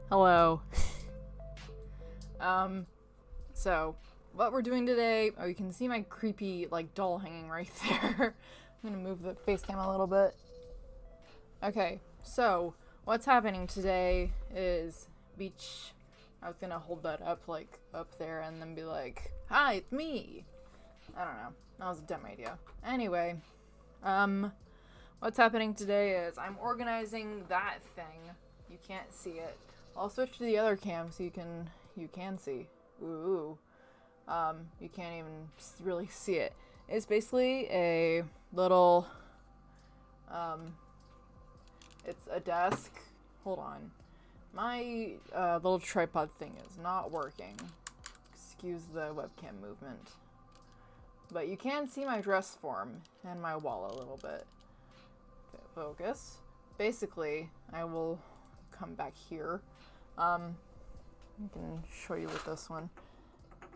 Hello. So what we're doing today, oh, you can see my creepy, doll hanging right there. I'm gonna move the face cam a little bit. Okay, so what's happening today is beach. I was gonna hold that up, up there and then be like, hi, it's me. I don't know. That was a dumb idea. Anyway, what's happening today is I'm organizing that thing. You can't see it. I'll switch to the other cam so you can see. Ooh. You can't even really see it. It's basically a little, it's a desk. Hold on. My little tripod thing is not working. Excuse the webcam movement. But you can see my dress form and my wall a little bit. Focus. Basically, I will come back here. I can show you with this one.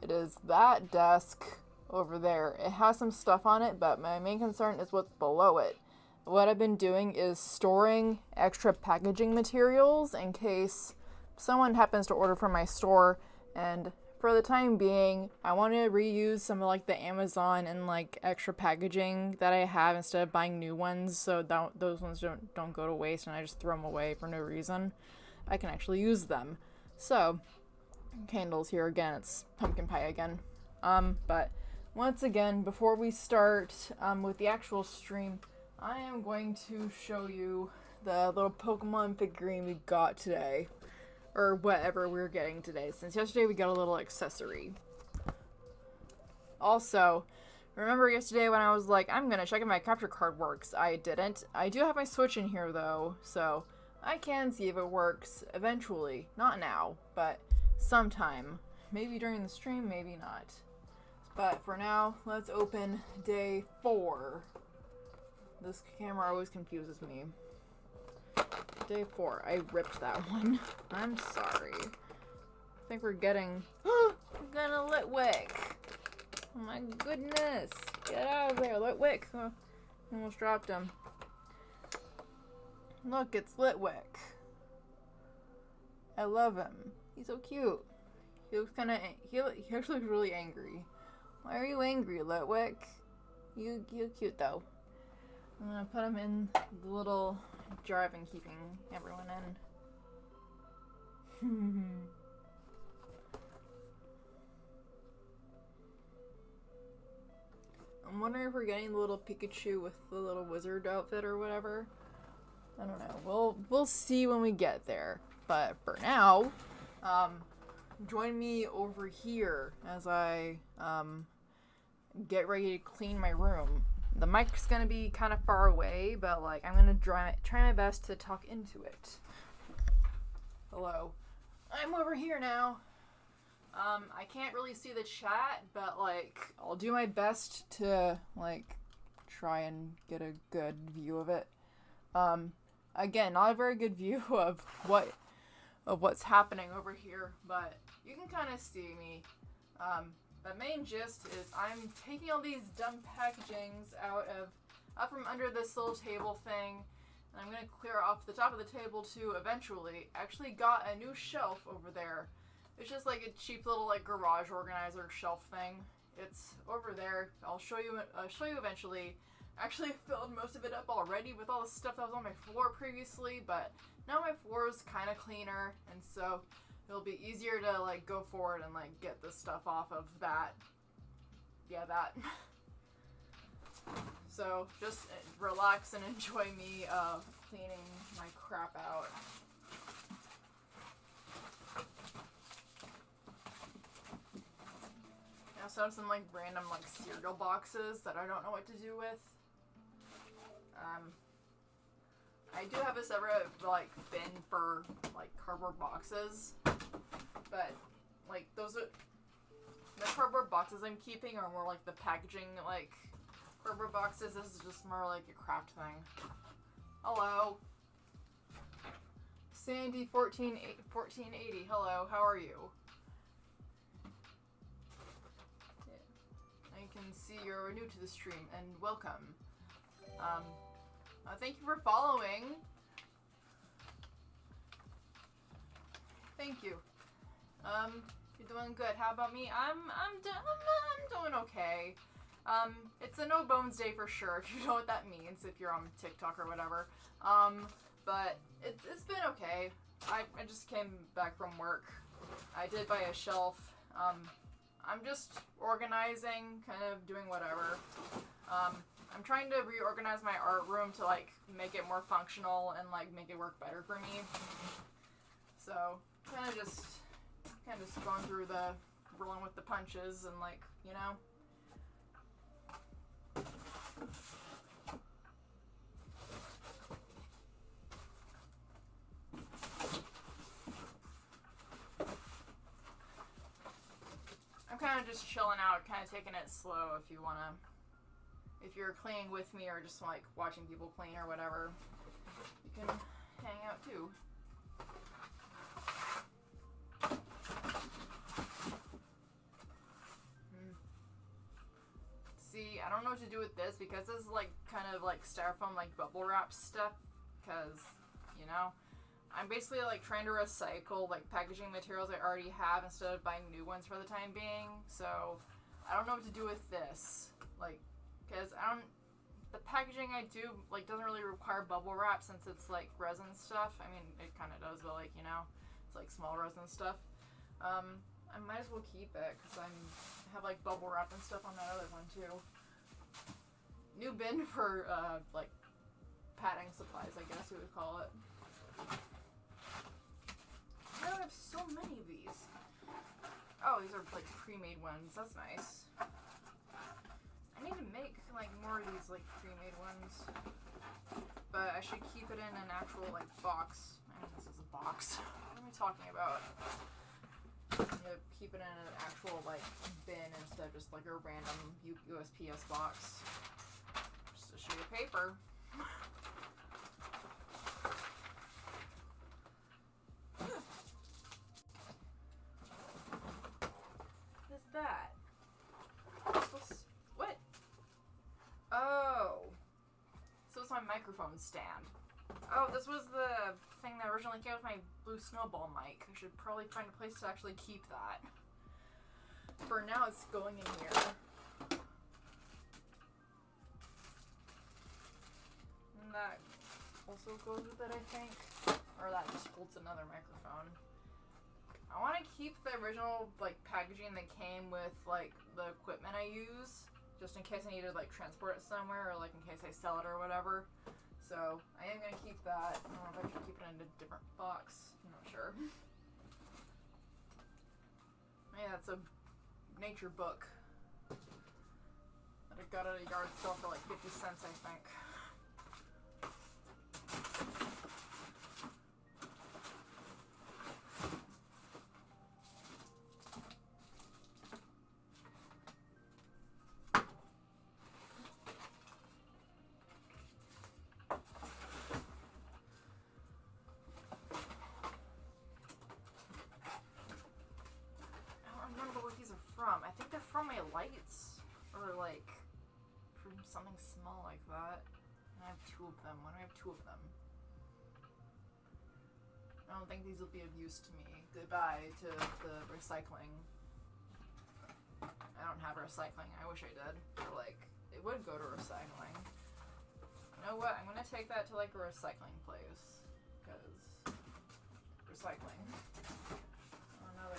It is that desk over there. It has some stuff on it, but my main concern is what's below it. What I've been doing is storing extra packaging materials in case someone happens to order from my store, and for the time being, I want to reuse some of the Amazon and extra packaging that I have instead of buying new ones, so that those ones don't go to waste and I just throw them away for no reason. I can actually use them. So, candles here again. It's pumpkin pie again. But once again, before we start with the actual stream, I am going to show you the little Pokemon figurine we got today. Or whatever we're getting today, since yesterday we got a little accessory. Also, remember yesterday when I was like, I'm gonna check if my capture card works? I didn't. I do have my Switch in here though, so I can see if it works eventually. Not now, but sometime. Maybe during the stream, maybe not. But for now, let's open day 4. This camera always confuses me. Day 4. I ripped that one. I'm sorry. I think we're getting... we're getting a Litwick! Oh my goodness! Get out of there, Litwick! Oh, almost dropped him. Look, it's Litwick. I love him. He's so cute. He looks kinda... He actually looks really angry. Why are you angry, Litwick? You're cute, though. I'm gonna put him in the little jar I've been keeping everyone in. I'm wondering if we're getting the little Pikachu with the little wizard outfit or whatever. I don't know. We'll see when we get there. But for now, join me over here as I get ready to clean my room. The mic's gonna be kind of far away, but I'm gonna try my best to talk into it. Hello. I'm over here now. I can't really see the chat, but I'll do my best to try and get a good view of it. Again, not a very good view of what's happening over here, but you can kind of see me. The main gist is I'm taking all these dumb packagings out from under this little table thing, and I'm going to clear off the top of the table too eventually. Actually got a new shelf over there. It's just a cheap little garage organizer shelf thing. It's over there. I'll show you eventually. Actually filled most of it up already with all the stuff that was on my floor previously, but now my floor is kind of cleaner, and so it'll be easier to go forward and get the stuff off of that. Yeah, that. So just relax and enjoy me cleaning my crap out. I also have some random cereal boxes that I don't know what to do with. I do have a separate bin for cardboard boxes, but those are the cardboard boxes I'm keeping are more the packaging cardboard boxes. This is just more a craft thing. Hello, Sandy 1480. Hello, how are you? I can see you're new to the stream and welcome. Thank you for following. Thank you. You're doing good. How about me? I'm doing okay. It's a no bones day for sure, if you know what that means, if you're on TikTok or whatever. But it's been okay. I just came back from work. I did buy a shelf. I'm just organizing, kind of doing whatever. I'm trying to reorganize my art room to, like, make it more functional and, like, make it work better for me. So, kind of just going through the, rolling with the punches and, like, you know. I'm kind of just chilling out, kind of taking it slow if you want to. If you're cleaning with me or just like watching people clean or whatever, you can hang out too. See, I don't know what to do with this because this is like kind of like styrofoam like bubble wrap stuff because, you know, I'm basically like trying to recycle like packaging materials I already have instead of buying new ones for the time being. So I don't know what to do with this. Like, because the packaging I do, like, doesn't really require bubble wrap since it's, like, resin stuff. I mean, it kind of does, but, like, you know, it's, like, small resin stuff. I might as well keep it, because I have, like, bubble wrap and stuff on that other one, too. New bin for, like, padding supplies, I guess you would call it. I have so many of these. Oh, these are, like, pre-made ones. That's nice. I need to make, like, more of these, like, pre-made ones. But I should keep it in an actual, like, box. I mean, this is a box. What am I talking about? I need to keep it in an actual, like, bin instead of just, like, a random USPS box. Just a sheet of paper. What is that? What? Oh. So it's my microphone stand. Oh, this was the thing that originally came with my blue snowball mic. I should probably find a place to actually keep that. For now, it's going in here. And that also goes with it, I think. Or that just holds another microphone. I want to keep the original, like, packaging that came with, like, the equipment I use, just in case I need to, like, transport it somewhere, or, like, in case I sell it or whatever. So, I am going to keep that. I don't know if I should keep it in a different box. I'm not sure. Yeah, it's a nature book that I got at a yard sale for, like, 50 cents, I think. I think they're from my lights, or like from something small like that. And I have two of them. Why do I have two of them? I don't think these will be of use to me. Goodbye to the recycling. I don't have recycling. I wish I did. Or like, it would go to recycling. You know what? I'm gonna take that to like a recycling place. Because recycling. Another.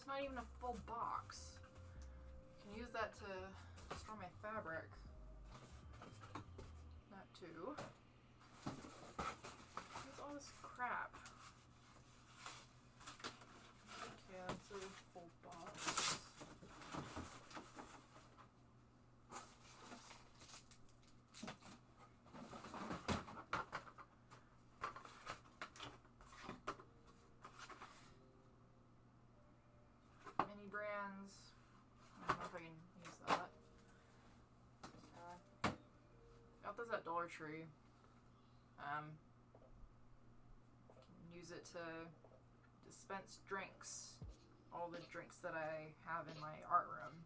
Not even a full box. I can use that to store my fabric. That too. What's all this crap? Okay, that's a full box. Brands. I don't know if I can use that. Got this at Dollar Tree. Can use it to dispense drinks. All the drinks that I have in my art room.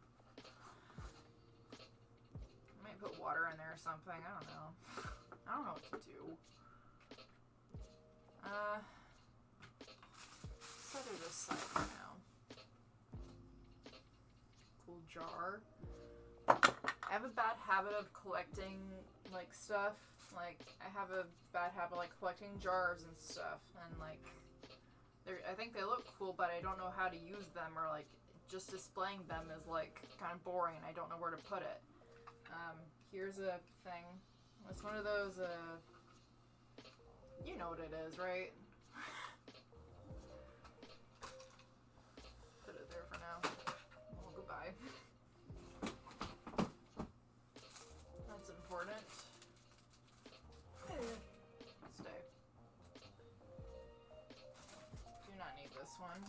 I might put water in there or something. I don't know. I don't know what to do. Set it aside for now. Cool jar. I have a bad habit of collecting, like, stuff. Like, I have a bad habit of, like, collecting jars and stuff. And, like, I think they look cool, but I don't know how to use them, or, like, just displaying them is, like, kind of boring, and I don't know where to put it. Here's a thing. It's one of those, you know what it is, right? Put it there for now. Oh, goodbye. That's important. Stay. Do not need this one.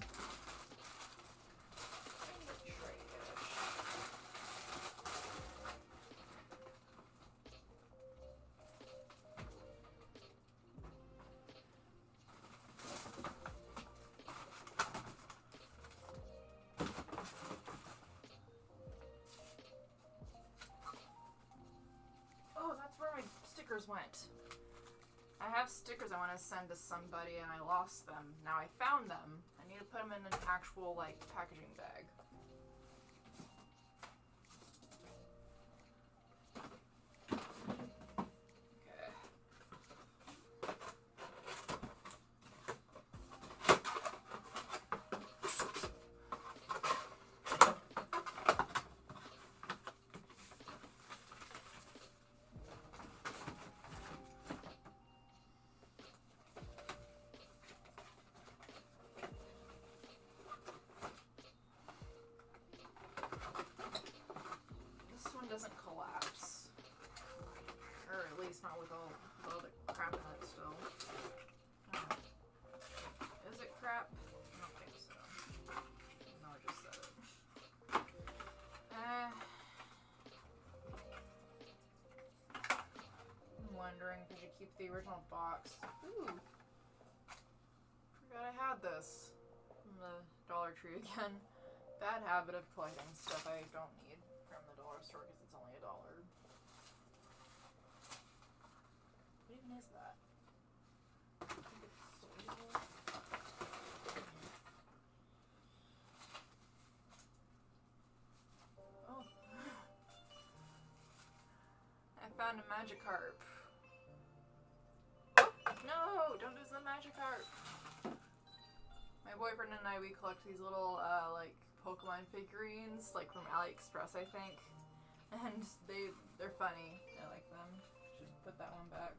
Went. I have stickers I want to send to somebody and I lost them. Now I found them. I need to put them in an actual, like, packaging bag. Doesn't collapse, or at least not with all the crap in it still. Is it crap? I don't think so. No, I just said it. I'm wondering if I should keep the original box. Ooh, forgot I had this from the Dollar Tree again. Bad habit of collecting stuff I don't need from the dollar store because it's only $1. What even is that? I think it's soil. Oh. I found a Magikarp. No! Don't use the Magikarp! My boyfriend and I, we collect these little, like, Pokemon figurines, like from AliExpress, I think. And they're funny. I like them. Should put that one back.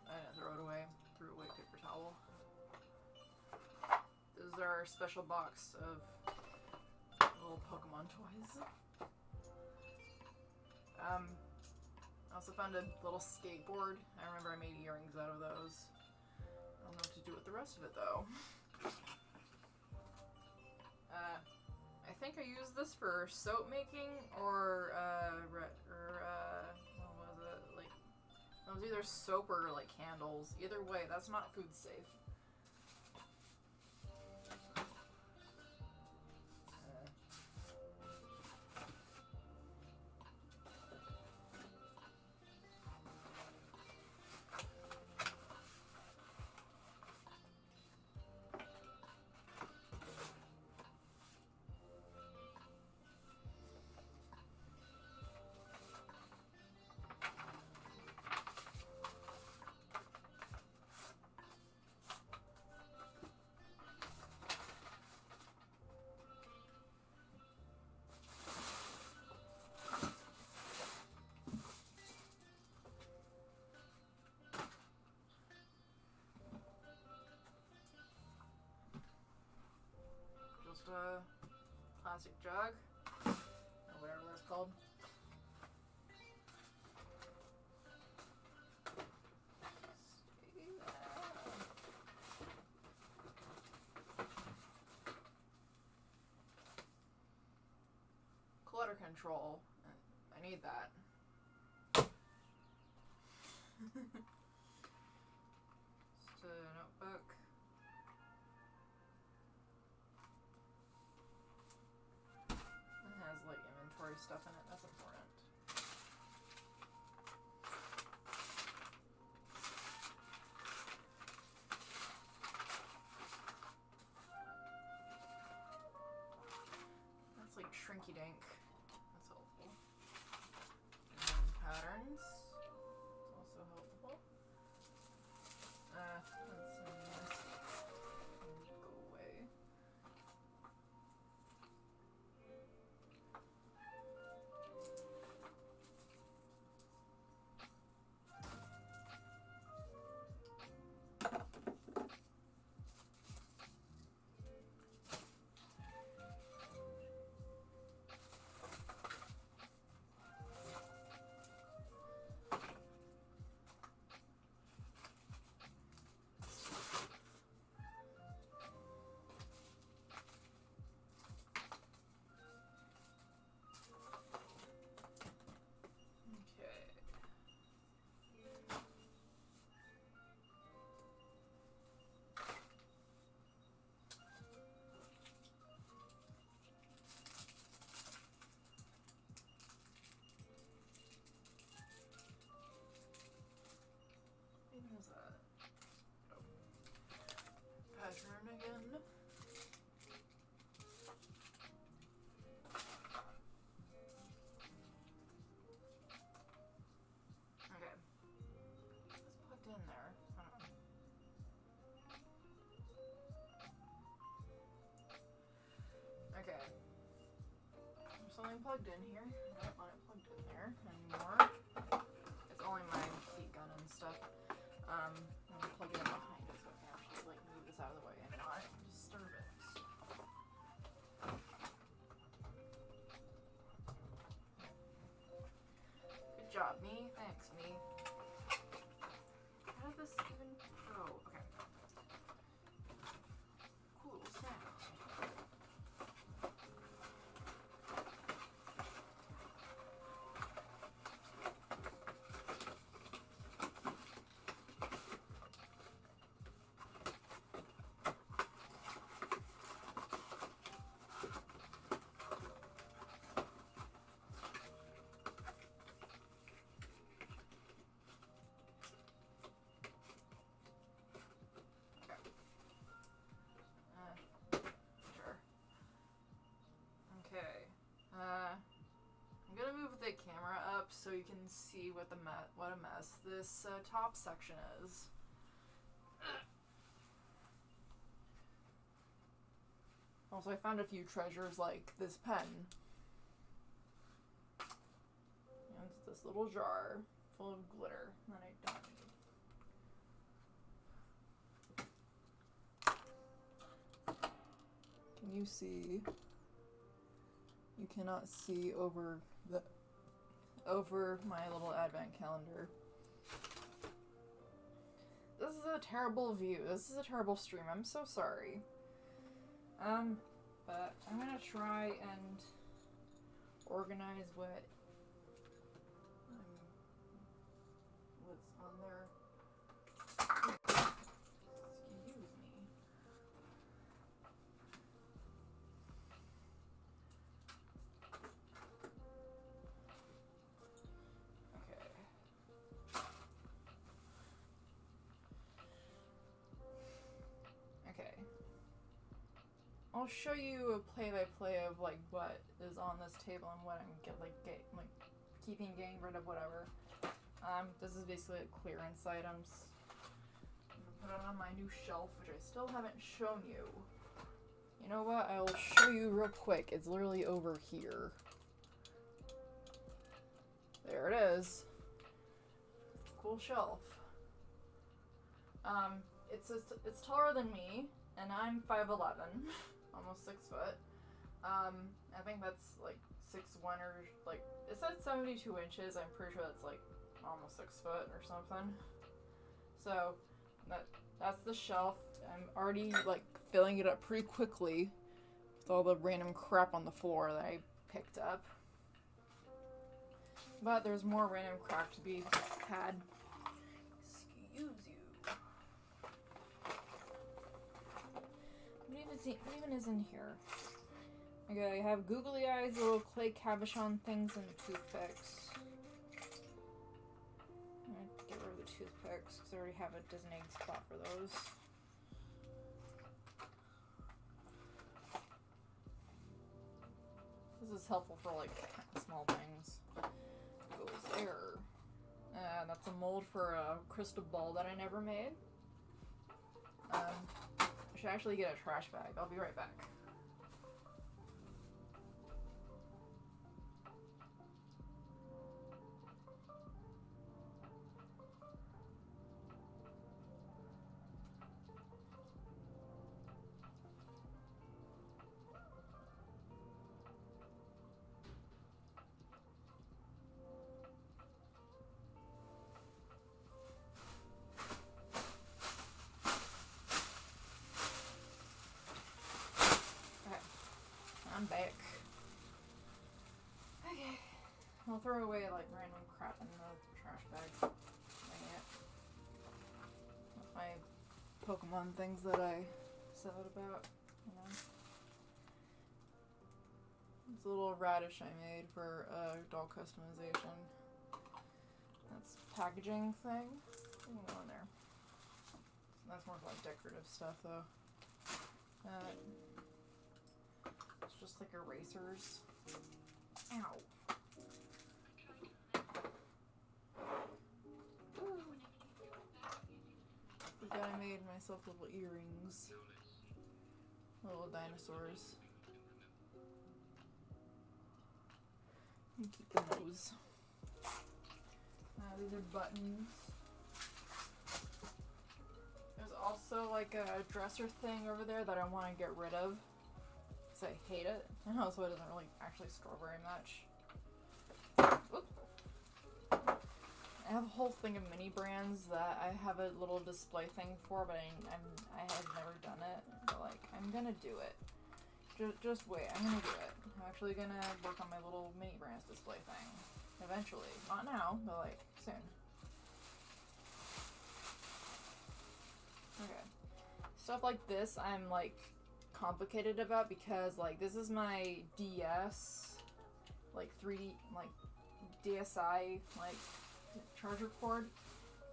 I didn't throw it away. Threw away paper towel. This is our special box of little Pokemon toys. I also found a little skateboard. I remember I made earrings out of those. I don't know what to do with the rest of it though. I think I used this for soap making or what was it? Like, it was either soap or like candles. Either way, that's not food safe. Just a plastic jug, or whatever that's called. Clutter control. I need that. Just a notebook. It has like inventory stuff in it. That's important. rinky dink. That's helpful. And then patterns. It's also helpful. That's go away. What is that? Oh. Pattern again. Okay. It's plugged in there. I don't know. Okay. There's something plugged in here. I don't want it plugged in there anymore. It's only my heat gun and stuff. I'm gonna plug it in behind it so I can actually like move this out of the way and not disturb it. Good job, me. Thanks, me. How did this even go? Okay. Cool sound. Sure. Okay. I'm gonna move the camera up so you can see what a mess this top section is. Also, I found a few treasures like this pen. And it's this little jar full of glitter that I don't need. Can you see? You cannot see over my little advent calendar. This is a terrible view. This is a terrible stream. I'm so sorry. But I'm gonna try and organize what's on there. Excuse me. Okay. I'll show you a play-by-play of like what is on this table and what I'm getting rid of whatever. This is basically like clearance items. I'm gonna put it on my new shelf, which I still haven't shown you. You know what? I'll show you real quick. It's literally over here. There it is. Cool shelf. It's taller than me, and I'm 5'11", almost 6 foot. I think that's like 6'1" or like it says 72 inches. I'm pretty sure that's like almost 6 foot or something. So that's the shelf. I'm already like filling it up pretty quickly with all the random crap on the floor that I picked up. But there's more random crap to be had. Excuse you. What even is in here? Okay, I have googly eyes, little clay cabochon things, and toothpicks. I'm gonna get rid of the toothpicks because I already have a designated spot for those. This This is helpful for like small things. Goes there. That's a mold for a crystal ball that I never made. I should actually get a trash bag. I'll be right back. I'm back. Okay. I'll throw away like random crap in the trash bag. Dang it. My Pokemon things that I said about, you know. It's a little radish I made for doll customization. That's packaging thing. You can go in there. That's more like decorative stuff though. It's just like erasers. Ow. Forgot I made myself little earrings. Little dinosaurs. And keep those. These are buttons. There's also like a dresser thing over there that I want to get rid of. I hate it. And also it doesn't really actually store very much. Whoop. I have a whole thing of mini brands that I have a little display thing for, but I have never done it. But like, I'm gonna do it. Just wait, I'm gonna do it. I'm actually gonna work on my little mini brands display thing. Eventually. Not now, but like, soon. Okay. Stuff like this, I'm like complicated about because like this is my DS like 3D like DSi like charger cord.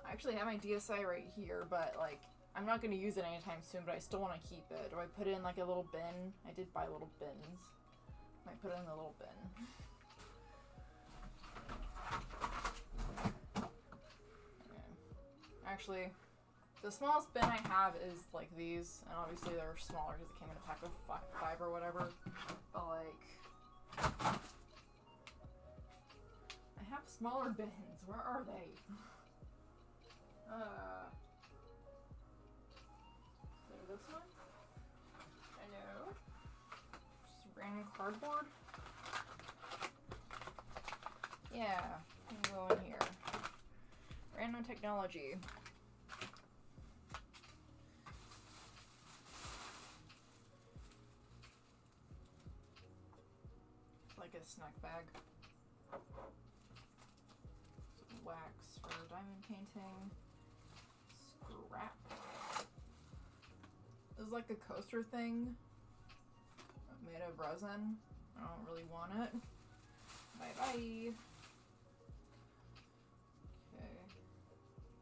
I actually have my DSi right here, but like I'm not going to use it anytime soon, but I still want to keep it. Do I put it in like a little bin? I did buy little bins. Might put it in the little bin. Okay. Actually, the smallest bin I have is like these, and obviously they're smaller because it came in a pack of 5 or whatever. But like, I have smaller bins. Where are they? So this one? Hello? Just random cardboard? Yeah, you can go in here. Random technology. Like a snack bag. Some wax for diamond painting. Scrap. This is like a coaster thing made of resin. I don't really want it. Bye bye. Okay.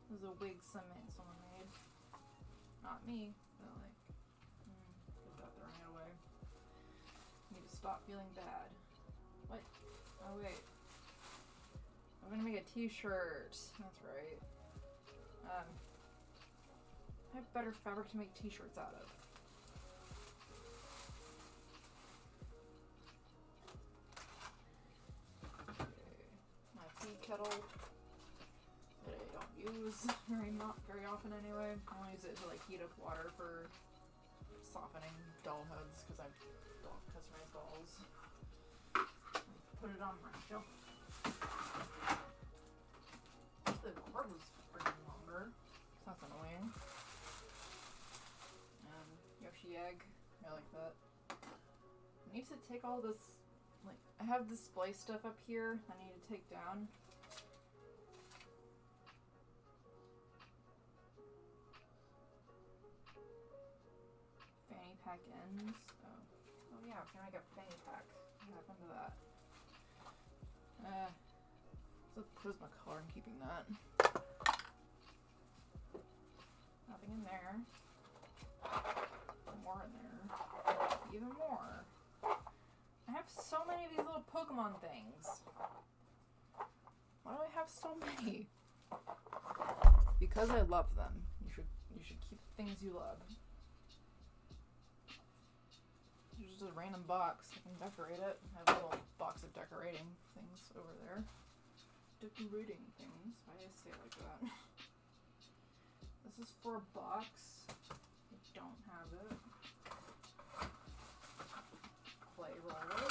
This is a wig someone made. Not me, but like, get that throwing it away. Need to stop feeling bad. What? Oh wait. I'm gonna make a t-shirt. That's right. I have better fabric to make t-shirts out of. Okay. My tea kettle that I don't use not very often anyway. I only use it to like heat up water for softening doll heads because I don't customize dolls. Put it on my shelf. The cord was freaking longer. That's annoying. Yoshi egg. I like that. I need to take all this, like, I have display stuff up here I need to take down. Fanny pack ends. Oh yeah, can I make a fanny pack? What happened to that? So Prismacolor, I'm keeping that. Nothing in there. More in there. Even more. I have so many of these little Pokemon things? Why do I have so many? Because I love them. You should keep the things you love. There's just a random box. I can decorate it. I have a little box of decorating things over there. Decorating things. Why do I say it like that? This is for a box. I don't have it. Clay roller.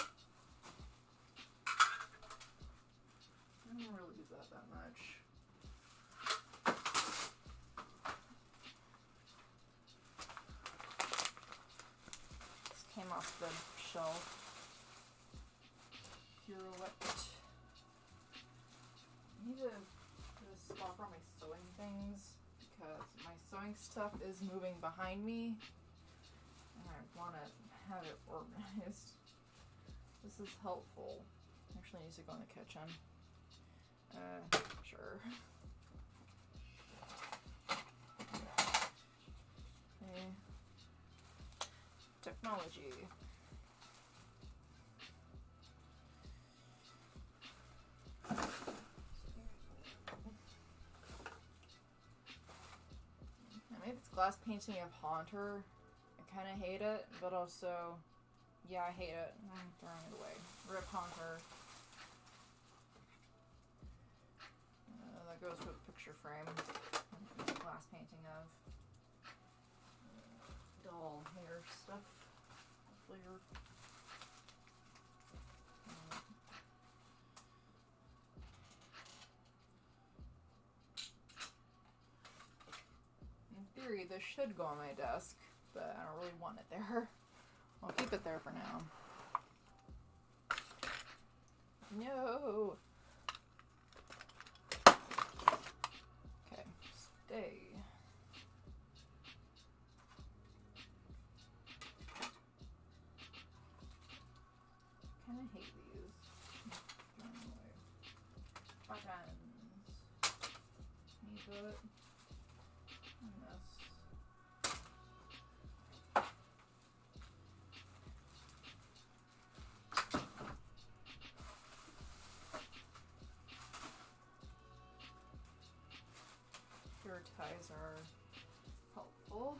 I don't really use that much. This came off the shelf. Pirouette. I need to put a spot for my sewing things because my sewing stuff is moving behind me and I want to have it organized. This is helpful. Actually needs to go in the kitchen. Sure. Okay. Technology. I made this glass painting of Haunter. I kind of hate it, but also, yeah, I hate it. I'm throwing it away. Rip Haunter. That goes with a picture frame. Glass painting of doll hair stuff. Flavor. In theory, this should go on my desk, but I don't really want it there. I'll keep it there for now. No! Okay, stay. Kinda hate these. Anyway. Buttons. Need it. And this. Pure ties are helpful.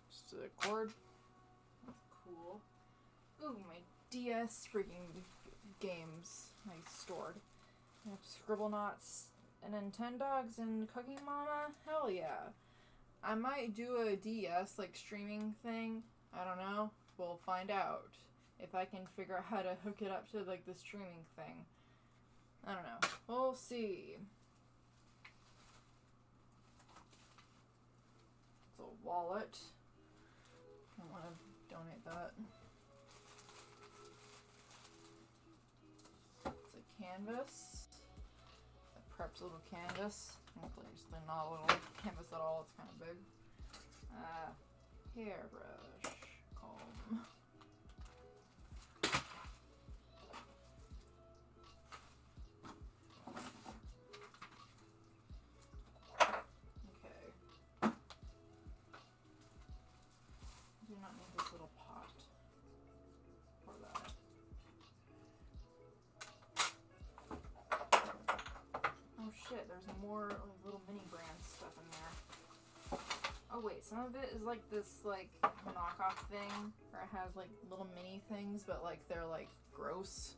Just a cord. That's cool. Ooh, my DS freaking games I stored. I have Scribblenauts and Nintendogs and Cooking Mama. Hell yeah. I might do a DS like streaming thing. I don't know. We'll find out. If I can figure out how to hook it up to like the streaming thing. I don't know. We'll see. It's a wallet. I want to donate that. It's a canvas. A Prep's little canvas. Actually, not a little canvas at all. It's kind of big. Hairbrush. Comb. Do not need this little pot for that. Oh shit, there's more little mini brand stuff in there. Oh wait, some of it is like this like knockoff thing where it has like little mini things, but like they're like gross.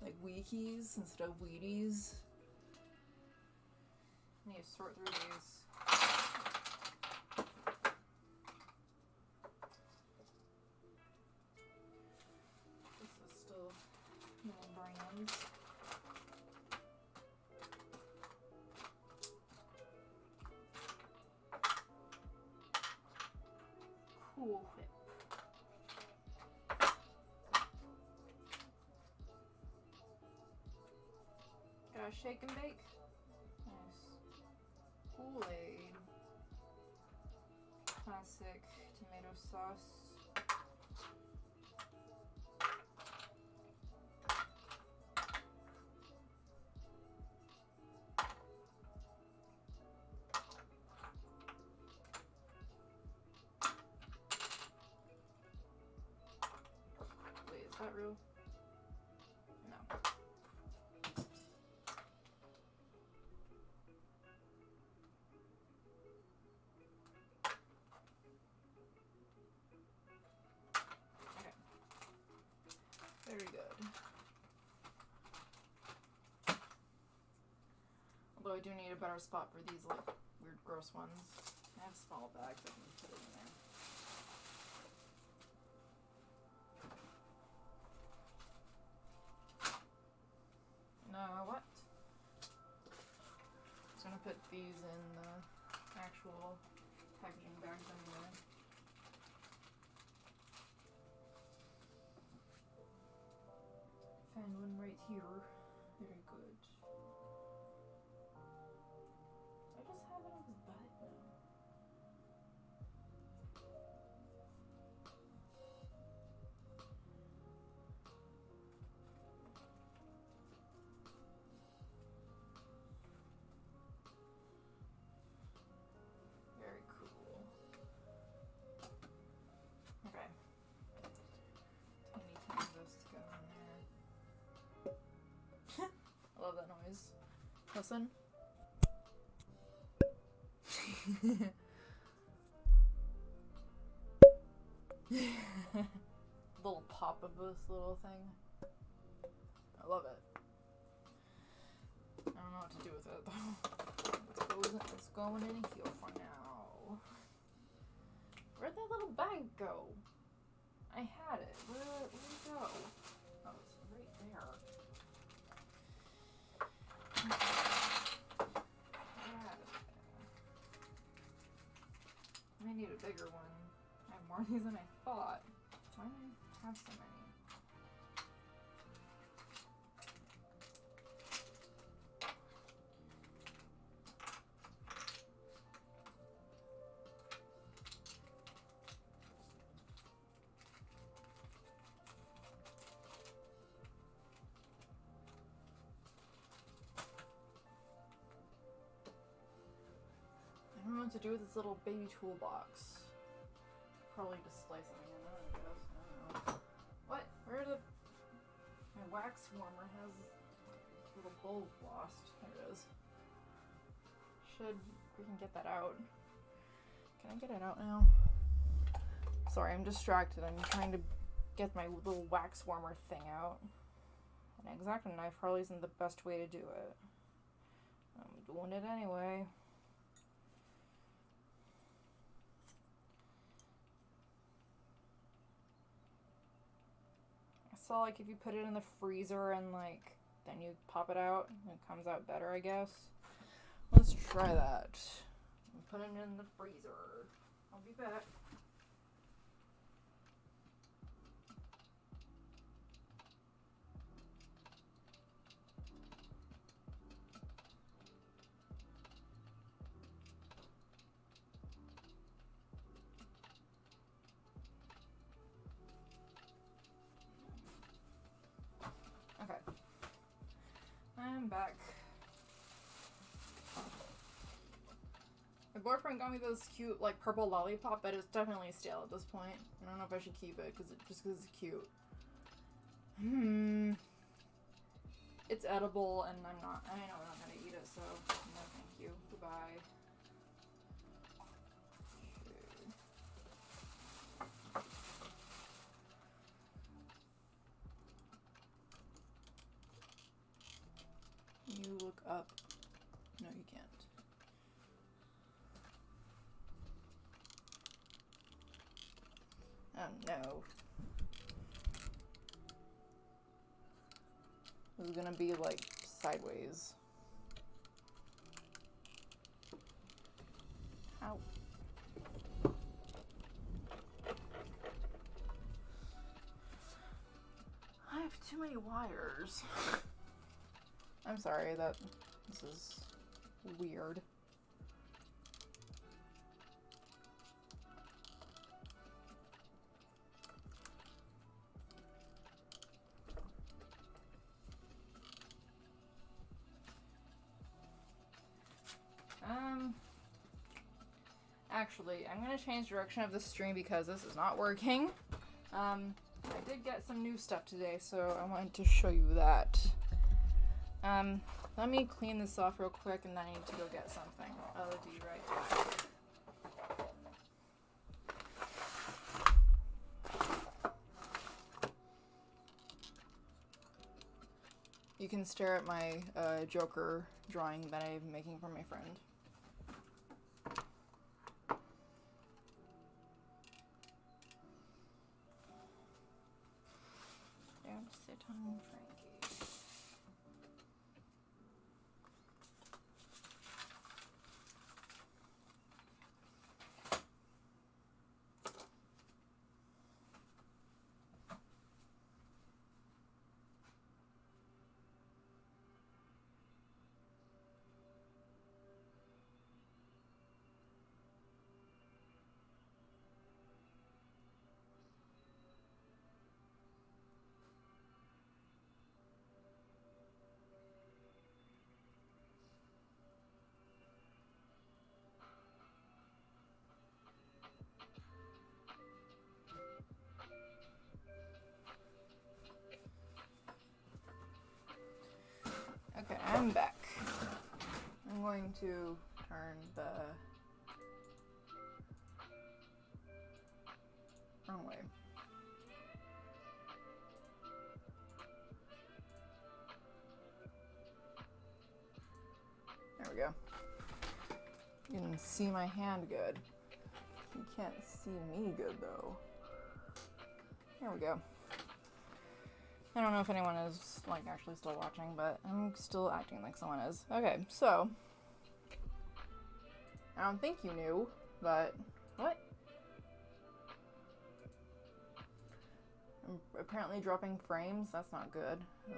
Like Weekies instead of Wheaties. I need to sort through these. Brands. Cool Whip. Got a shake and bake. Nice. Kool-Aid. Classic tomato sauce. Although I do need a better spot for these like weird gross ones. I have small bags I can put it in there. No, what? Just gonna put these in the actual packaging bags anyway. Found one right here. Very good. I just have it on his butt now. Very cool. Okay. Tiny canvas to go in there. I love that noise. Listen. Little pop of this little thing. I love it. I don't know what to do with it though. It's going in here for now. Where'd that little bag go? I had it. Where'd it go? Oh, it's right there. I need a bigger one. I have more of these than I thought. Why do I have so many? I don't know what to do with this little baby toolbox. Probably display something in it, I guess. I don't know. What? Where the... My wax warmer has a little bulb lost. There it is. We can get that out. Can I get it out now? Sorry, I'm distracted. I'm trying to get my little wax warmer thing out. An X-Acto knife probably isn't the best way to do it. I'm doing it anyway. So like if you put it in the freezer and like then you pop it out, it comes out better, I guess. Let's try that. Put it in the freezer. I'll be back. Okay. I'm back. My boyfriend got me this cute, like, purple lollipop, but it's definitely stale at this point. I don't know if I should keep it, just because it's cute. It's edible, and I know I'm not gonna eat it, so no thank you. Goodbye. You look up. No, you can't. Oh no. This is gonna be like sideways. Ow. I have too many wires. I'm sorry that this is weird. Actually, I'm gonna change direction of the stream because this is not working. I did get some new stuff today, so I wanted to show you that. Let me clean this off real quick and then I need to go get something. I'll be right back. you can stare at my Joker drawing that I'm making for my friend. Don't sit on Frankie. Okay, I'm back. I'm going to turn the wrong way. There we go. You can see my hand good. You can't see me good though. There we go. I don't know if anyone is like actually still watching, but I'm still acting like someone is. Okay, so I don't think you knew, but what? I'm apparently dropping frames. That's not good. Oh,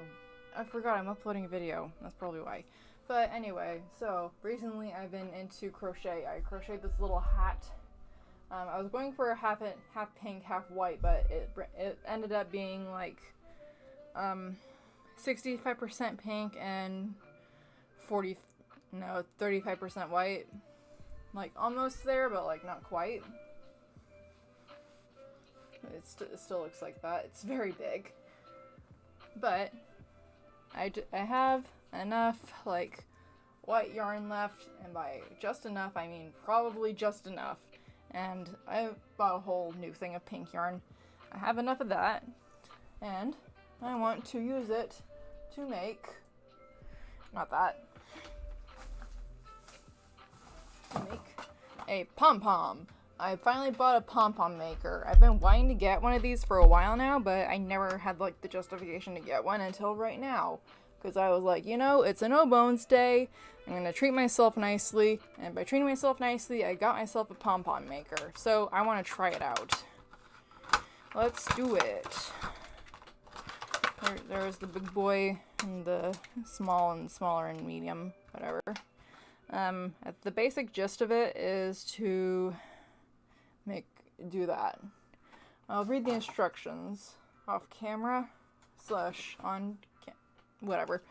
I forgot I'm uploading a video. That's probably why. But anyway, so recently I've been into crochet. I crocheted this little hat. I was going for a half pink, half white, but it ended up being like 65% pink and 35% white. Like almost there, but like not quite. It still looks like that. It's very big. But I have enough like white yarn left, and by just enough I mean probably just enough. And I bought a whole new thing of pink yarn. I have enough of that, and I want to use it to make, not that, to make a pom-pom. I finally bought a pom-pom maker. I've been wanting to get one of these for a while now, but I never had like the justification to get one until right now. Because I was like, you know, it's a no bones day. I'm going to treat myself nicely. And by treating myself nicely, I got myself a pom-pom maker. So I want to try it out. Let's do it. There's the big boy and the small and smaller and medium, whatever. The basic gist of it is to do that. I'll read the instructions off camera / on whatever.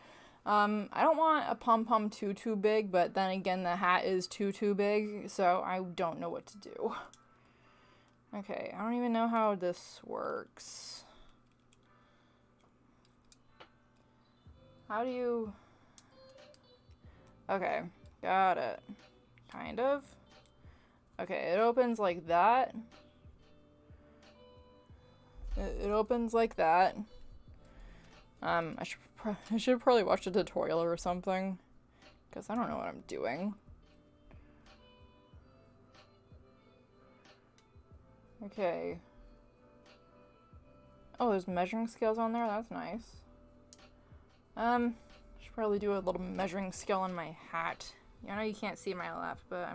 I don't want a pom-pom too big, but then again the hat is too big, so I don't know what to do. Okay, I don't even know how this works. How do you... Okay, got it. Kind of. Okay, it opens like that. It opens like that. I should probably watch a tutorial or something, because I don't know what I'm doing. Okay. Oh, there's measuring scales on there. That's nice. Should probably do a little measuring scale on my hat. I know you can't see my left, but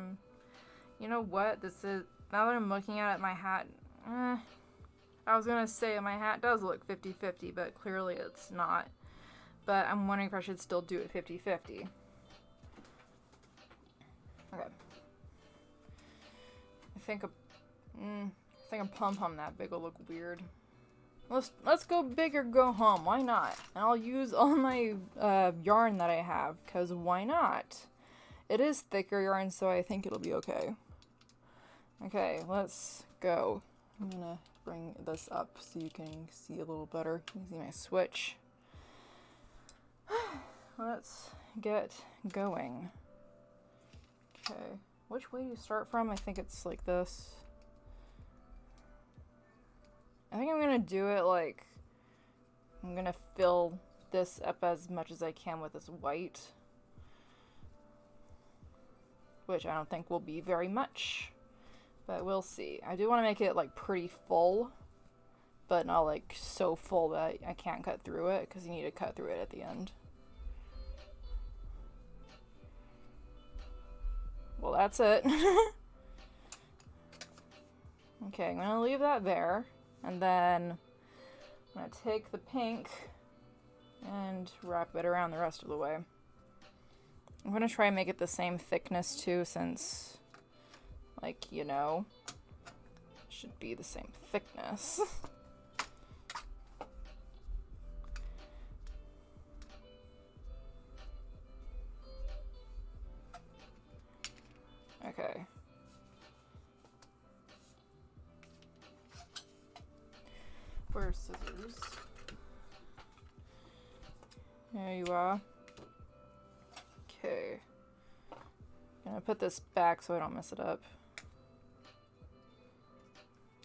you know what? This is, now that I'm looking at it, my hat, I was gonna say my hat does look 50-50, but clearly it's not. But I'm wondering if I should still do it 50-50. Okay. I think a pom-pom that big will look weird. Let's go big or go home. Why not? And I'll use all my yarn that I have, because why not? It is thicker yarn, so I think it'll be okay. Okay, let's go. I'm gonna bring this up so you can see a little better. You can see my switch. Let's get going. Okay, which way do you start from? I think it's like this. I think I'm gonna do it like, I'm gonna fill this up as much as I can with this white, which I don't think will be very much, but we'll see. I do want to make it like pretty full, but not like so full that I can't cut through it, because you need to cut through it at the end. Well, that's it. Okay, I'm gonna leave that there, and then I'm gonna take the pink and wrap it around the rest of the way. I'm gonna try and make it the same thickness too, since, like, you know, it should be the same thickness. Okay. Where's scissors? There you are. Okay. Gonna put this back so I don't mess it up.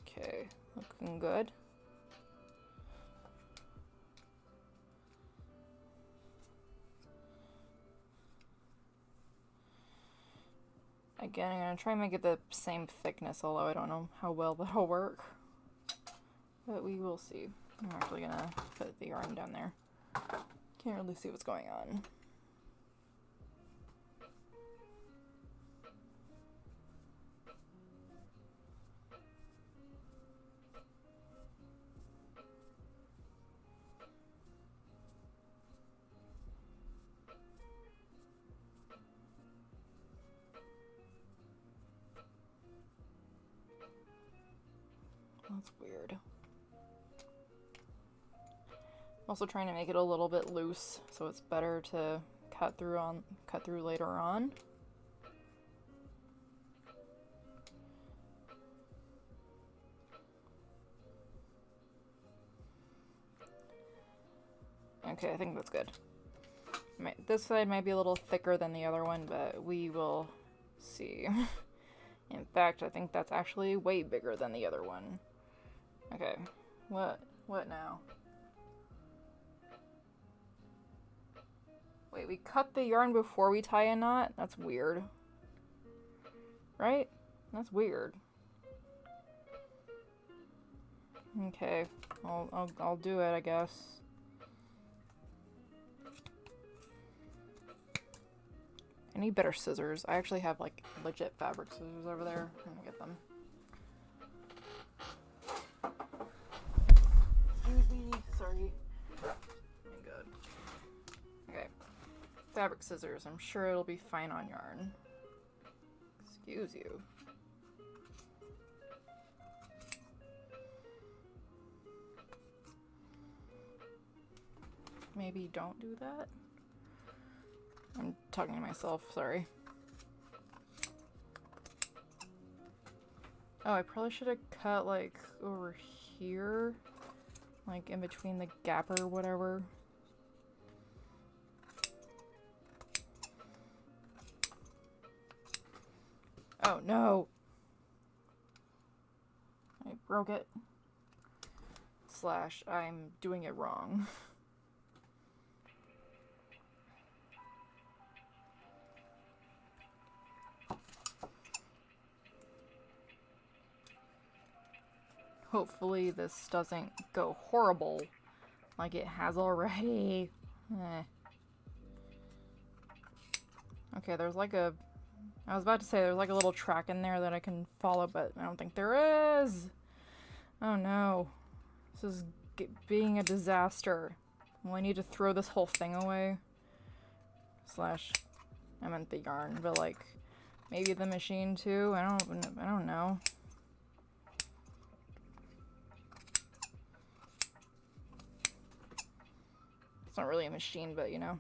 Okay, looking good. Again, I'm gonna try and make it the same thickness, although I don't know how well that'll work. But we will see. I'm actually gonna put the yarn down there. Can't really see what's going on. That's weird. Also trying to make it a little bit loose so it's better to cut through later on. Okay, I think that's good. This side might be a little thicker than the other one, but we will see. In fact, I think that's actually way bigger than the other one. Okay, what now? Wait, we cut the yarn before we tie a knot? That's weird. Right? That's weird. Okay, I'll do it, I guess. I need better scissors. I actually have like legit fabric scissors over there. I'm gonna get them. Excuse me, sorry. Thank God. Okay. Fabric scissors. I'm sure it'll be fine on yarn. Excuse you. Maybe don't do that. I'm talking to myself, sorry. Oh, I probably should have cut like over here, like in between the gap or whatever. Oh no! I broke it. Slash, I'm doing it wrong. Hopefully this doesn't go horrible like it has already. Okay, there's like a... I was about to say there's like a little track in there that I can follow, but I don't think there is. Oh no. This is being a disaster. Well, I need to throw this whole thing away. Slash, I meant the yarn, but like maybe the machine too. I don't know. It's not really a machine, but you know.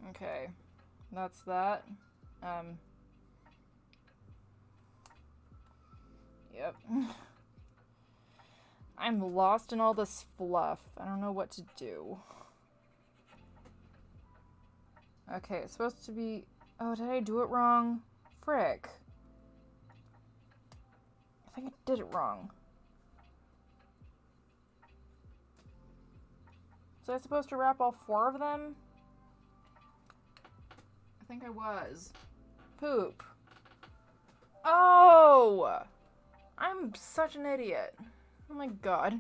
Okay, that's that. Yep. I'm lost in all this fluff. I don't know what to do. Okay, it's supposed to be... Oh, did I do it wrong? Frick. I I think I did it wrong. Was I supposed to wrap all 4 of them? I think I was. Poop. Oh! I'm such an idiot. Oh my god.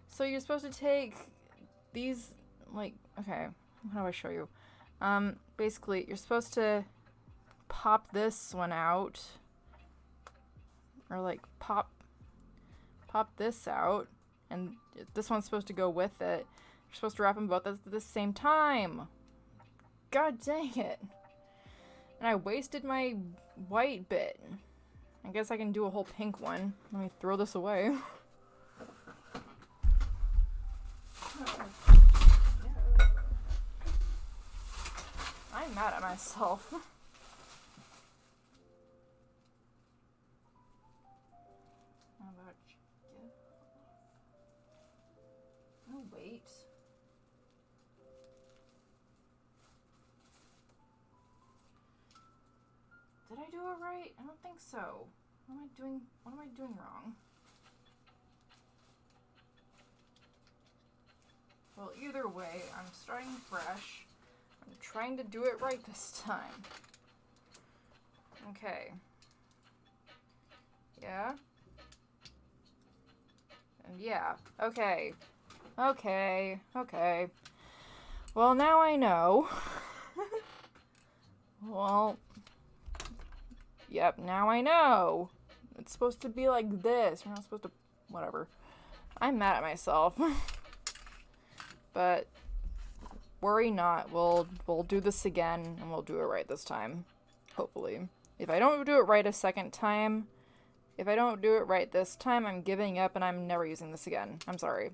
So you're supposed to take these, like, okay, how do I show you? Basically, you're supposed to pop this one out. Or, like, pop this out. And this one's supposed to go with it. You're supposed to wrap them both at the same time. God dang it. And I wasted my white bit. I guess I can do a whole pink one. Let me throw this away. I'm mad at myself. How about you? Oh, wait. Did I do it right? I don't think so. What am I doing wrong? Well, either way, I'm starting fresh. I'm trying to do it right this time. Okay. Yeah? And yeah. Okay. Okay. Okay. Well, now I know. Well... Yep, now I know. It's supposed to be like this. You're not supposed to... Whatever. I'm mad at myself. But worry not. We'll do this again, and we'll do it right this time. Hopefully. If I don't do it right a second time... If I don't do it right this time, I'm giving up, and I'm never using this again. I'm sorry.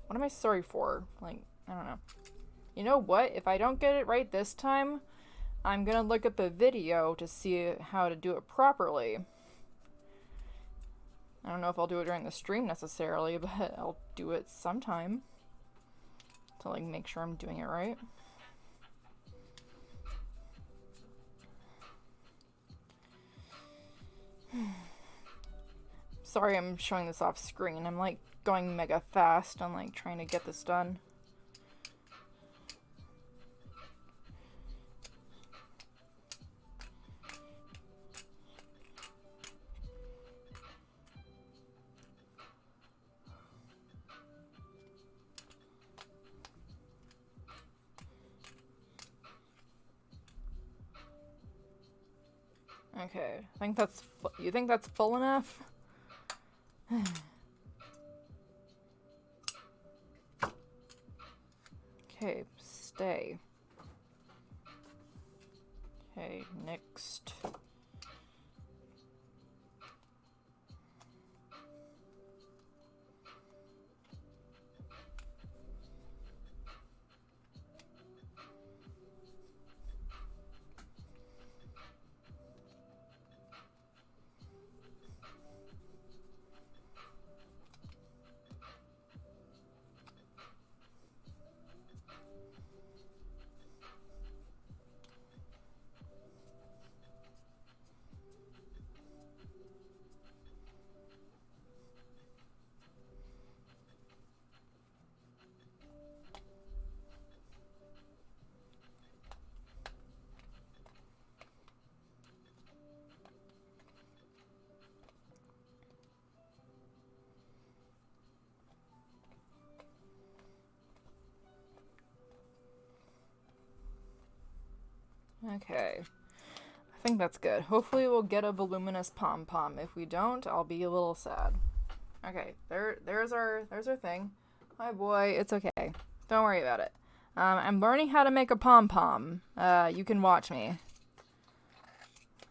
What am I sorry for? Like, I don't know. You know what? If I don't get it right this time... I'm gonna look at the video to see how to do it properly. I don't know if I'll do it during the stream necessarily, but I'll do it sometime to like make sure I'm doing it right. Sorry I'm showing this off screen. I'm like going mega fast. I'm like trying to get this done. Okay, I think that's you think that's full enough? Okay, stay. Okay, next. Okay, I think that's good. Hopefully we'll get a voluminous pom-pom. If we don't, I'll be a little sad. Okay, there's our thing. Hi boy, it's okay. Don't worry about it. I'm learning how to make a pom-pom. You can watch me.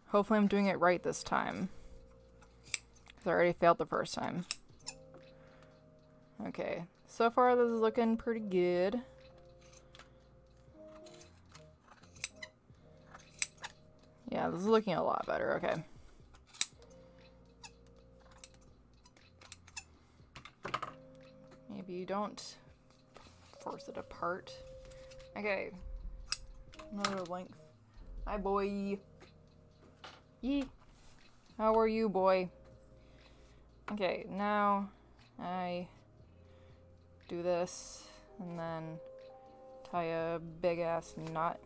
Hopefully I'm doing it right this time. Because I already failed the first time. Okay, so far this is looking pretty good. Yeah, this is looking a lot better, okay. Maybe you don't force it apart. Okay. Another length. Hi, boy. Yee. How are you, boy? Okay, now I do this and then tie a big ass knot.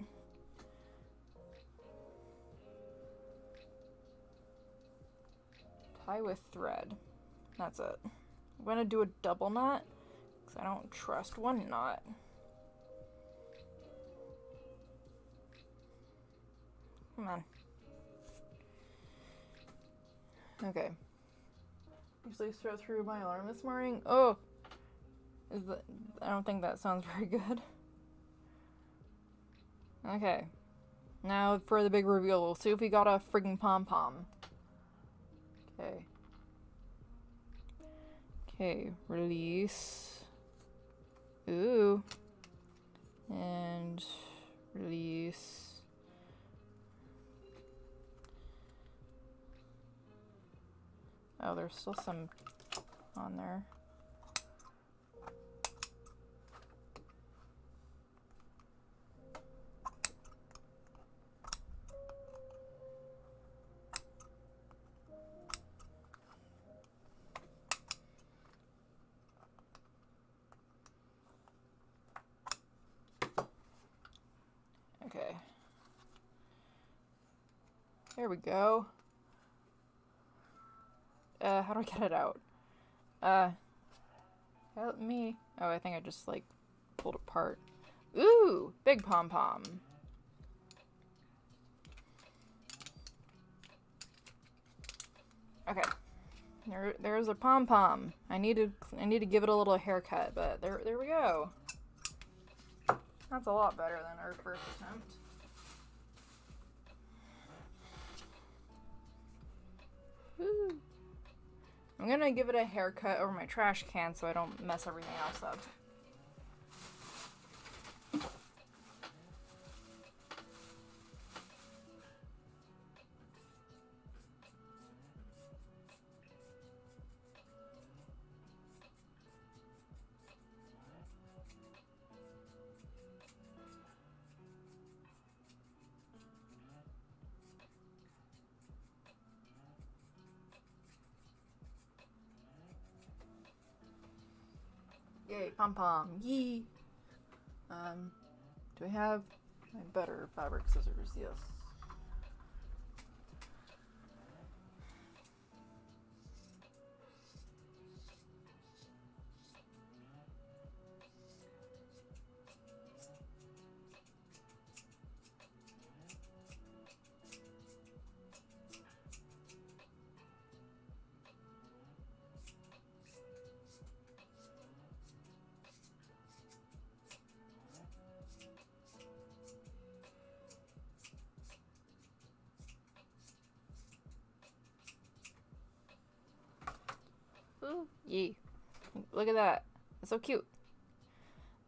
Tie with thread. That's it. I'm gonna do a double knot because I don't trust one knot. Come on. Okay. Usually through my alarm this morning. Oh! I don't think that sounds very good. Okay. Now for the big reveal. We'll see if we got a friggin' pom-pom. Okay. Okay, release. Ooh. And release. Oh, there's still some on there. Okay. There we go. How do I get it out? Help me. Oh, I think I just, like, pulled apart. Ooh! Big pom-pom. Okay. There's a pom-pom. I need to give it a little haircut, but there we go. That's a lot better than our first attempt. Woo. I'm gonna give it a haircut over my trash can so I don't mess everything else up. Yay, pom-pom, yee! Do I have my better fabric scissors? Yes. Ooh, yee. Look at that. It's so cute.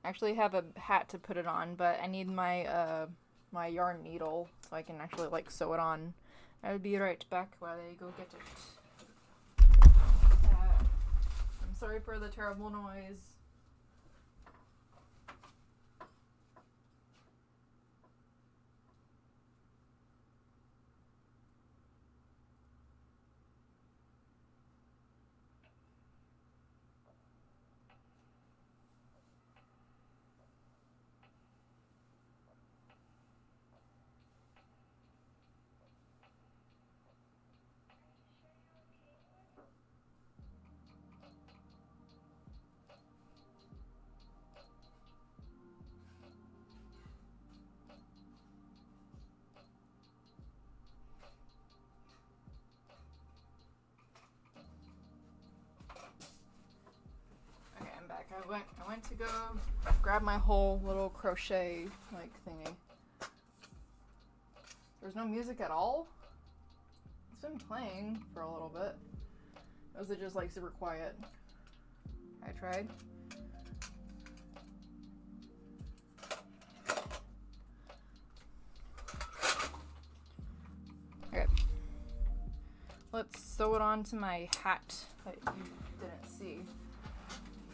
I actually have a hat to put it on, but I need my my yarn needle so I can actually like sew it on. I will be right back while I go get it. I'm sorry for the terrible noise. I went to go grab my whole little crochet like thingy. There's no music at all? It's been playing for a little bit. Or was it just like super quiet? I tried. Okay. Let's sew it onto my hat that you didn't see.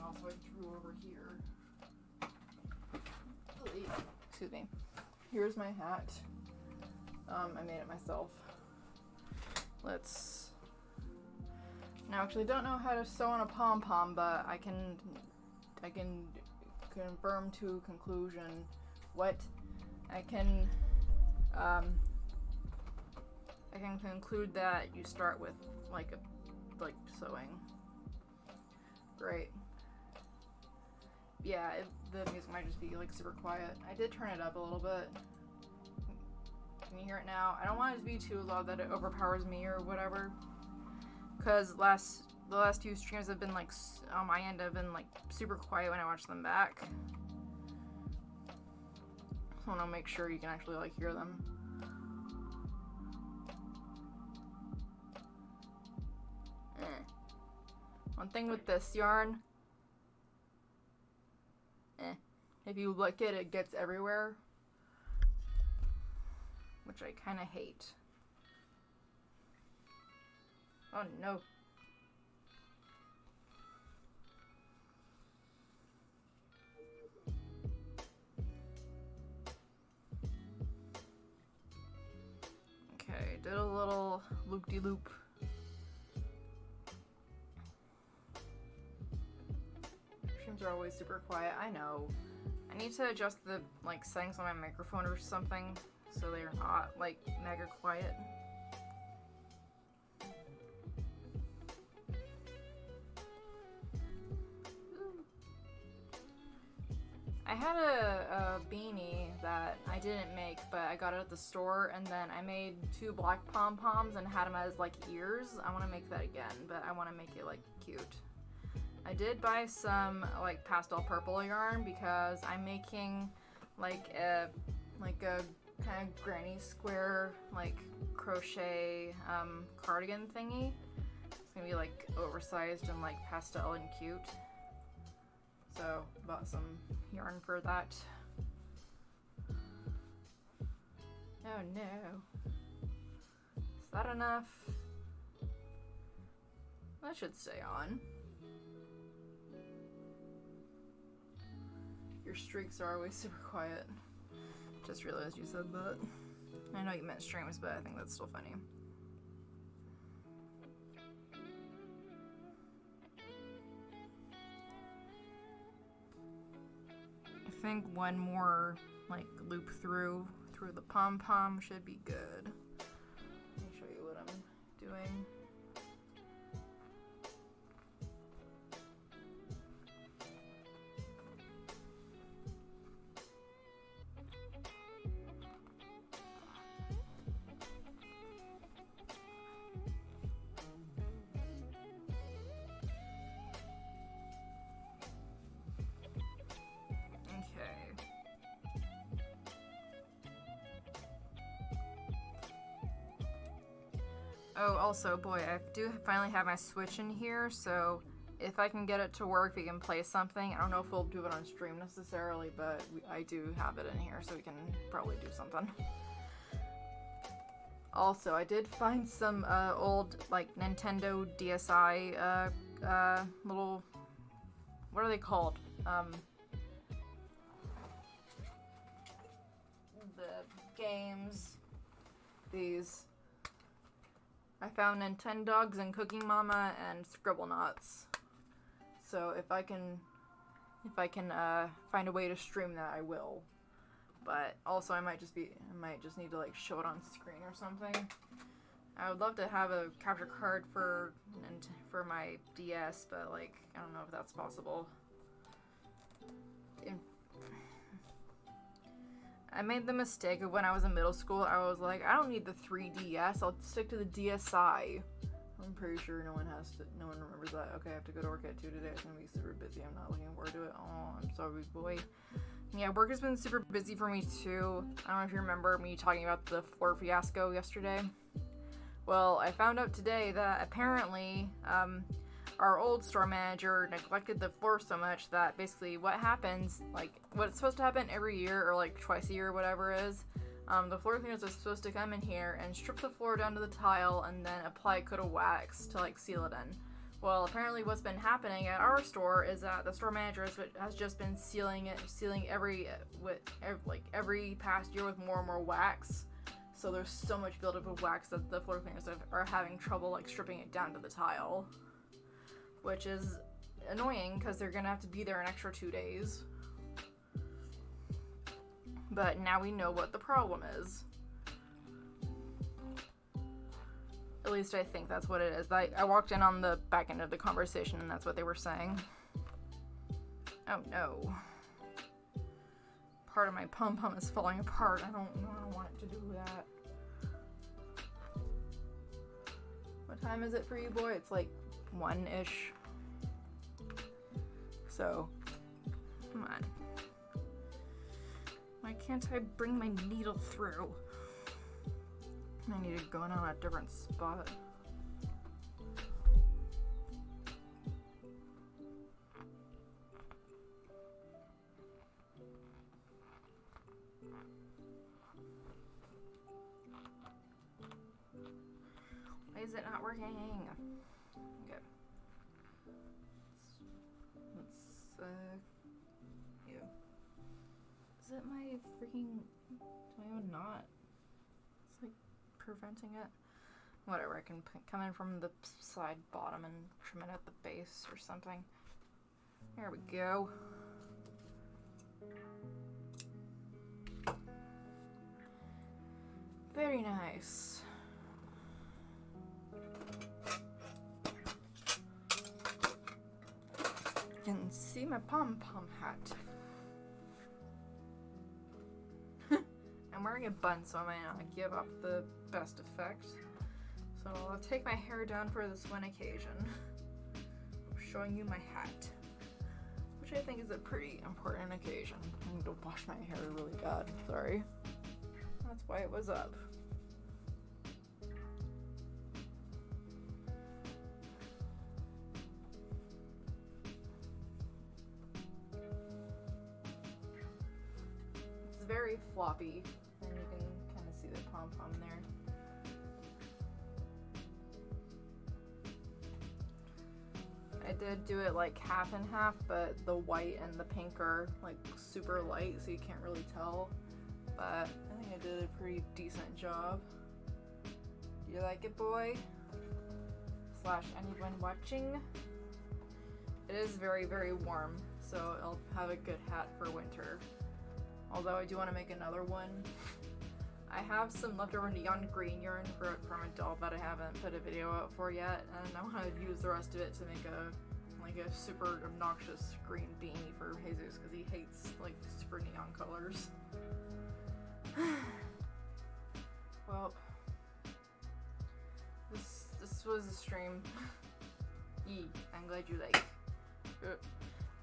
Also, I drew over here. Excuse me. Here's my hat. I made it myself. Let's Now, actually, don't know how to sew on a pom-pom, but I can confirm to conclusion what I can conclude that you start with like sewing. Great. Yeah, the music might just be like super quiet. I did turn it up a little bit. Can you hear it now? I don't want it to be too loud that it overpowers me or whatever. Because the last few streams have been like on my end have been like super quiet when I watch them back. I want to make sure you can actually like hear them. One thing with this yarn, if you lick it, it gets everywhere, which I kind of hate. Oh no. Okay, did a little loop-de-loop. Streams are always super quiet. I know. I need to adjust the like settings on my microphone or something so they're not like mega quiet. I had a beanie that I didn't make, but I got it at the store, and then I made 2 black pom-poms and had them as like ears. I want to make that again, but I want to make it like cute. I did buy some like pastel purple yarn because I'm making like a kind of granny square like crochet cardigan thingy. It's gonna be like oversized and like pastel and cute. So bought some yarn for that. Oh no. Is that enough? That should stay on. Your streaks are always super quiet. Just realized you said that. I know you meant streams, but I think that's still funny. I think one more like loop through the pom-pom should be good. Let me show you what I'm doing. Oh, also, boy, I do finally have my Switch in here, so if I can get it to work, we can play something. I don't know if we'll do it on stream necessarily, but I do have it in here, so we can probably do something. Also, I did find some old, like, Nintendo DSi little... What are they called? The games. These... I found Nintendogs and Cooking Mama and Scribblenauts. So if I can find a way to stream that, I will. But also I might just need to like show it on screen or something. I would love to have a capture card for my DS, but like I don't know if that's possible. I made the mistake of when I was in middle school, I was like, I don't need the 3DS, I'll stick to the DSi. I'm pretty sure no one remembers that. Okay, I have to go to work at 2 today, it's gonna be super busy, I'm not looking forward to it. Oh, I'm sorry, boy. Yeah, work has been super busy for me too. I don't know if you remember me talking about the floor fiasco yesterday. Well, I found out today that apparently, our old store manager neglected the floor so much that basically what happens, like, what's supposed to happen every year or like twice a year or whatever it is, the floor cleaners are supposed to come in here and strip the floor down to the tile and then apply a coat of wax to like seal it in. Well, apparently what's been happening at our store is that the store manager has just been sealing every past year with more and more wax. So there's so much buildup of wax that the floor cleaners are having trouble like stripping it down to the tile. which is annoying because they're gonna have to be there an extra 2 days. But now we know what the problem is. At least I think that's what it is. I walked in on the back end of the conversation and that's what they were saying. Oh no. Part of my pom-pom is falling apart. I don't want it to do that. What time is it for you, boy? It's like 1-ish. So, come on. Why can't I bring my needle through? I need to go in on a different spot. Why is it not working? Okay. Yeah. Is it my freaking... Do I even not? It's like preventing it. Whatever, I can come in from the side bottom and trim it at the base or something. There we go. Very nice. You can see my pom-pom hat. I'm wearing a bun, so I might not give off the best effect. So I'll take my hair down for this one occasion. I'm showing you my hat, which I think is a pretty important occasion. I need to wash my hair really bad, sorry. That's why it was up. It's very floppy, and you can kind of see the pom-pom there. I did do it like half and half, but the white and the pink are like super light, so you can't really tell. But I think I did a pretty decent job. Do you like it, boy? Slash anyone watching? It is very, very warm, so I'll have a good hat for winter. Although I do want to make another one. I have some leftover neon green yarn from a doll that I haven't put a video out for yet, and I want to use the rest of it to make a super obnoxious green beanie for Jesus because he hates like super neon colors. Well, this was a stream. I'm glad you like.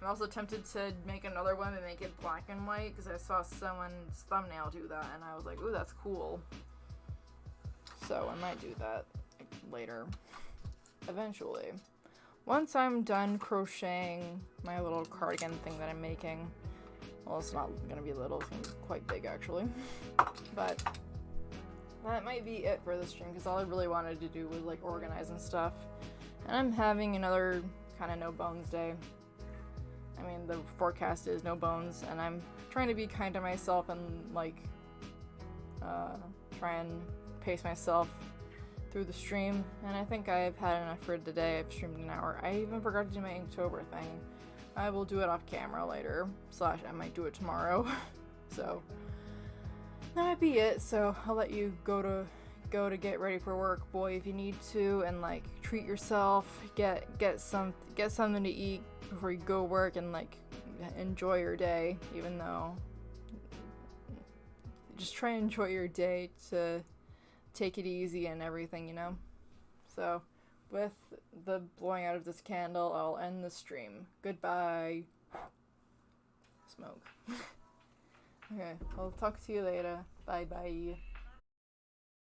I'm also tempted to make another one and make it black and white because I saw someone's thumbnail do that and I was like, ooh, that's cool. So I might do that later, eventually. Once I'm done crocheting my little cardigan thing that I'm making. Well, it's not gonna be little, it's gonna be quite big actually. But that might be it for the stream because all I really wanted to do was like organize and stuff. And I'm having another kind of no bones day. I mean, the forecast is no bones, and I'm trying to be kind to myself and like try and pace myself through the stream. And I think I've had enough for today. I've streamed an hour. I even forgot to do my Inktober thing. I will do it off camera later. Slash, I might do it tomorrow. So that might be it. So I'll let you go to get ready for work, boy, if you need to, and like treat yourself. Get something to eat before you go work, and like enjoy your day. Even though, just try and enjoy your day to take it easy and everything, you know. So with the blowing out of this candle, I'll end the stream. Goodbye. Smoke. Okay, I'll talk to you later. Bye bye.